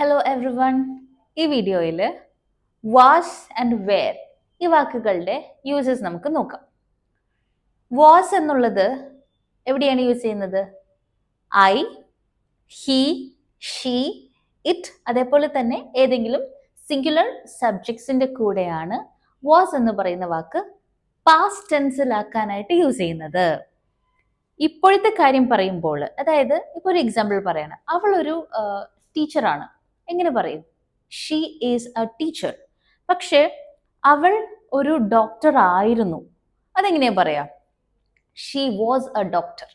Hello every one. ഈ വീഡിയോയിൽ was and where ഈ വാക്കുകളുടെ യൂസസ് നമുക്ക് നോക്കാം. വാസ് എന്നുള്ളത് എവിടെയാണ് യൂസ് ചെയ്യുന്നത്? ഐ, ഹി, ഷീ, ഇറ്റ്, അതേപോലെ തന്നെ ഏതെങ്കിലും സിംഗുലർ സബ്ജക്ട്സിന്റെ കൂടെയാണ് വാസ് എന്ന് പറയുന്ന വാക്ക് പാസ്റ്റ് ടെൻസിലാക്കാനായിട്ട് യൂസ് ചെയ്യുന്നത്. ഇപ്പോഴത്തെ കാര്യം പറയുമ്പോൾ, അതായത് ഇപ്പോൾ ഒരു എക്സാമ്പിൾ പറയാണ്, അവൾ ഒരു ടീച്ചറാണ്. എങ്ങനെ പറയും? She is A teacher. പക്ഷേ അവൾ ഒരു ഡോക്ടർ ആയിരുന്നു. അതെങ്ങനെയാ പറയാ? She was A doctor.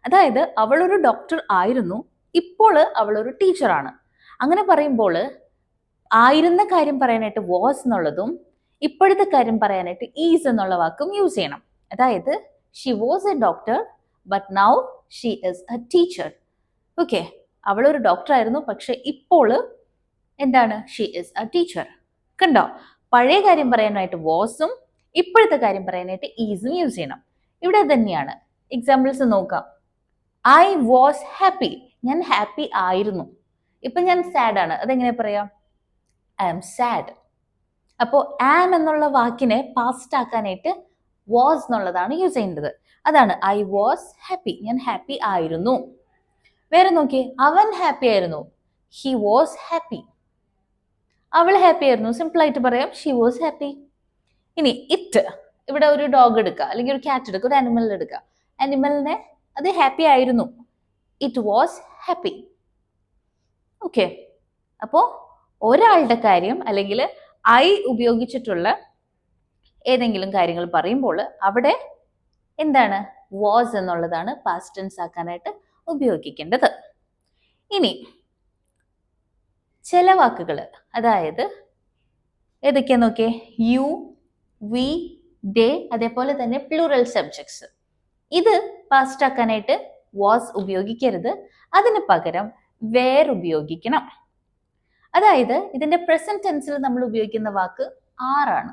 അതായത് അവൾ ഒരു ഡോക്ടർ ആയിരുന്നു, ഇപ്പോൾ അവൾ ഒരു ടീച്ചറാണ്. അങ്ങനെ പറയുമ്പോൾ ആയിരുന്ന കാര്യം പറയാനായിട്ട് വാസ് എന്നുള്ളതും ഇപ്പോഴത്തെ കാര്യം പറയാനായിട്ട് ഈസ് എന്നുള്ള വാക്കും യൂസ് ചെയ്യണം. അതായത് she was A doctor but now she is A teacher. Okay, അവൾ ഒരു ഡോക്ടർ ആയിരുന്നു, പക്ഷെ ഇപ്പോൾ എന്താണ്? She is A teacher. കണ്ടോ? പഴയ കാര്യം പറയാനായിട്ട് വാസും ഇപ്പോഴത്തെ കാര്യം പറയാനായിട്ട് ഈസും യൂസ് ചെയ്യണം. ഇവിടെ തന്നെയാണ്. എക്സാമ്പിൾസ് നോക്കാം. I was happy. ഞാൻ ഹാപ്പി ആയിരുന്നു. ഇപ്പൊ ഞാൻ സാഡ് ആണ്. അതെങ്ങനെ പറയാം? I am sad. അപ്പോൾ ആം എന്നുള്ള വാക്കിനെ പാസ്റ്റ് ആക്കാനായിട്ട് വാസ് എന്നുള്ളതാണ് യൂസ് ചെയ്യേണ്ടത്. അതാണ് ഐ വാസ് ഹാപ്പി. ഞാൻ ഹാപ്പി ആയിരുന്നു. വേറെ നോക്കിയേ, അവൻ ഹാപ്പി ആയിരുന്നു. He was happy. അവൾ ഹാപ്പി ആയിരുന്നു. സിമ്പിൾ ആയിട്ട് പറയാം, ഷി വാസ് ഹാപ്പി. ഇനി ഇറ്റ്, ഇവിടെ ഒരു ഡോഗ് എടുക്കുക, അല്ലെങ്കിൽ ഒരു ക്യാറ്റ് എടുക്കുക, ഒരു ആനിമൽ എടുക്കുക. ആനിമലിനെ അത് ഹാപ്പി ആയിരുന്നു. It was happy. ഓക്കെ, അപ്പോൾ ഒരാളുടെ കാര്യം അല്ലെങ്കിൽ ഐ ഉപയോഗിച്ചിട്ടുള്ള ഏതെങ്കിലും കാര്യങ്ങൾ പറയുമ്പോൾ അവിടെ എന്താണ്? വാസ് എന്നുള്ളതാണ് പാസ്റ്റ് ടെൻസ് ആക്കാനായിട്ട് ഉപയോഗിക്കേണ്ടത്. ഇനി ചില വാക്കുകൾ, അതായത് ഏതൊക്കെയാ നോക്കിയേ? യു, വി, ദേ, അതേപോലെ തന്നെ പ്ലൂറൽ സബ്ജക്ട്സ്. ഇത് പാസ്റ്റ് ആക്കാനായിട്ട് വാസ് ഉപയോഗിക്കരുത്. അതിന് പകരം വേർ ഉപയോഗിക്കണം. അതായത് ഇതിന്റെ പ്രസന്റ് ടെൻസിൽ നമ്മൾ ഉപയോഗിക്കുന്ന വാക്ക് ആറാണ്.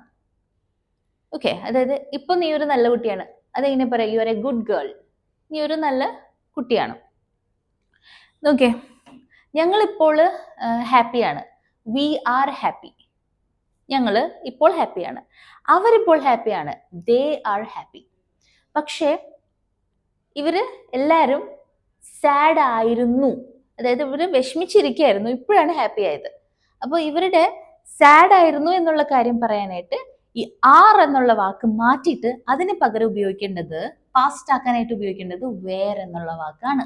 ഓക്കെ, അതായത് ഇപ്പൊ നീ ഒരു നല്ല കുട്ടിയാണ്. അതെങ്ങനെ പറയാം? You are a good girl. നീ ഒരു നല്ല കുട്ടിയാണ്. നോക്കേ, ഞങ്ങളിപ്പോൾ ഹാപ്പിയാണ്. We are happy. ഞങ്ങൾ ഇപ്പോൾ ഹാപ്പിയാണ്. അവരിപ്പോൾ ഹാപ്പിയാണ്. They are happy. പക്ഷേ ഇവര് എല്ലാവരും സാഡ് ആയിരുന്നു. അതായത് ഇവര് വിഷമിച്ചിരിക്കുകയായിരുന്നു, ഇപ്പോഴാണ് ഹാപ്പി ആയത്. അപ്പോൾ ഇവരുടെ സാഡ് ആയിരുന്നു എന്നുള്ള കാര്യം പറയാനായിട്ട് ഈ ആർ എന്നുള്ള വാക്ക് മാറ്റിയിട്ട് അതിന് പകരം ഉപയോഗിക്കേണ്ടത്, പാസ്റ്റ് ആക്കാനായിട്ട് ഉപയോഗിക്കേണ്ടത് വേർ എന്നുള്ള വാക്കാണ്.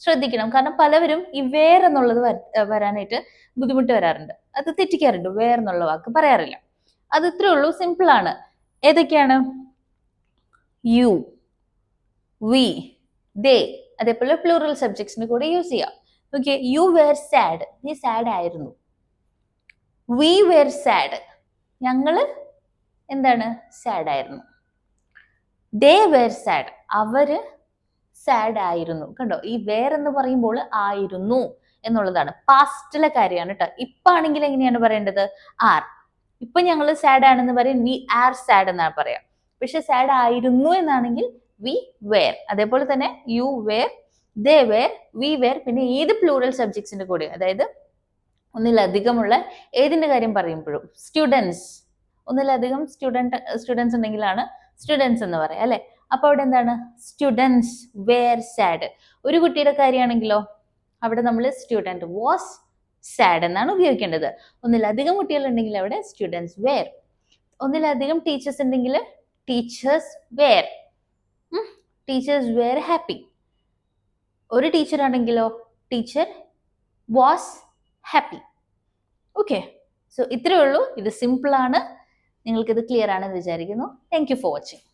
ശ്രദ്ധിക്കണം, കാരണം പലവരും ഈ വേർ എന്നുള്ളത് വരാനായിട്ട് ബുദ്ധിമുട്ട് വരാറുണ്ട്. അത് തെറ്റിക്കാറുണ്ട്. വേർ എന്നുള്ള വാക്ക് പറയാറില്ല. അത് ഇത്രേ ഉള്ളൂ, സിമ്പിൾ ആണ്. ഏതൊക്കെയാണ്? യു, വി, ദേ, അതേപോലെ പ്ലൂറൽ സബ്ജക്ട്സിന് കൂടെ യൂസ് ചെയ്യാം. Okay, you were sad. നീ സാഡ് ആയിരുന്നു. We were sad. ഞങ്ങള് എന്താണ്? സാഡ് ആയിരുന്നു. They were sad. അവര് സാഡ് ആയിരുന്നു. കണ്ടോ? ഈ വേർ എന്ന് പറയുമ്പോൾ ആയിരുന്നു എന്നുള്ളതാണ്. പാസ്റ്റിലെ കാര്യമാണ് കേട്ടോ. ഇപ്പൊ ആണെങ്കിൽ എങ്ങനെയാണ് പറയേണ്ടത്? ആർ. ഇപ്പൊ ഞങ്ങൾ സാഡ് ആണെന്ന് പറയും, വി ആർ സാഡ് എന്നാണ് പറയാം. പക്ഷെ സാഡ് ആയിരുന്നു എന്നാണെങ്കിൽ വി വേർ. അതേപോലെ തന്നെ you were, they were, we were. പിന്നെ ഏത് പ്ലൂറൽ സബ്ജക്ട്സിന്റെ കൂടെ, അതായത് ഒന്നിലധികമുള്ള ഏതിന്റെ കാര്യം പറയുമ്പോഴും, സ്റ്റുഡൻസ്, ഒന്നിലധികം സ്റ്റുഡൻസ് ഉണ്ടെങ്കിലാണ് സ്റ്റുഡൻസ് എന്ന് പറയാം, അല്ലെ? അപ്പൊ അവിടെ എന്താണ്? Students were sad. ഒരു കുട്ടിയുടെ കാര്യമാണെങ്കിലോ അവിടെ നമ്മൾ സ്റ്റുഡൻറ് വാസ് സാഡ് എന്നാണ് ഉപയോഗിക്കേണ്ടത്. ഒന്നിലധികം കുട്ടികൾ ഉണ്ടെങ്കിൽ അവിടെ സ്റ്റുഡൻസ് വേർ. ഒന്നിലധികം ടീച്ചേഴ്സ് ഉണ്ടെങ്കിൽ teachers were. Teachers were happy. ഒരു ടീച്ചർ ആണെങ്കിലോ teacher was happy. Okay, so ഇത്രയേ ഉള്ളൂ. ഇത് സിമ്പിൾ ആണ്. നിങ്ങൾക്കിത് ക്ലിയർ ആണെന്ന് വിചാരിക്കുന്നു. Thank you for watching.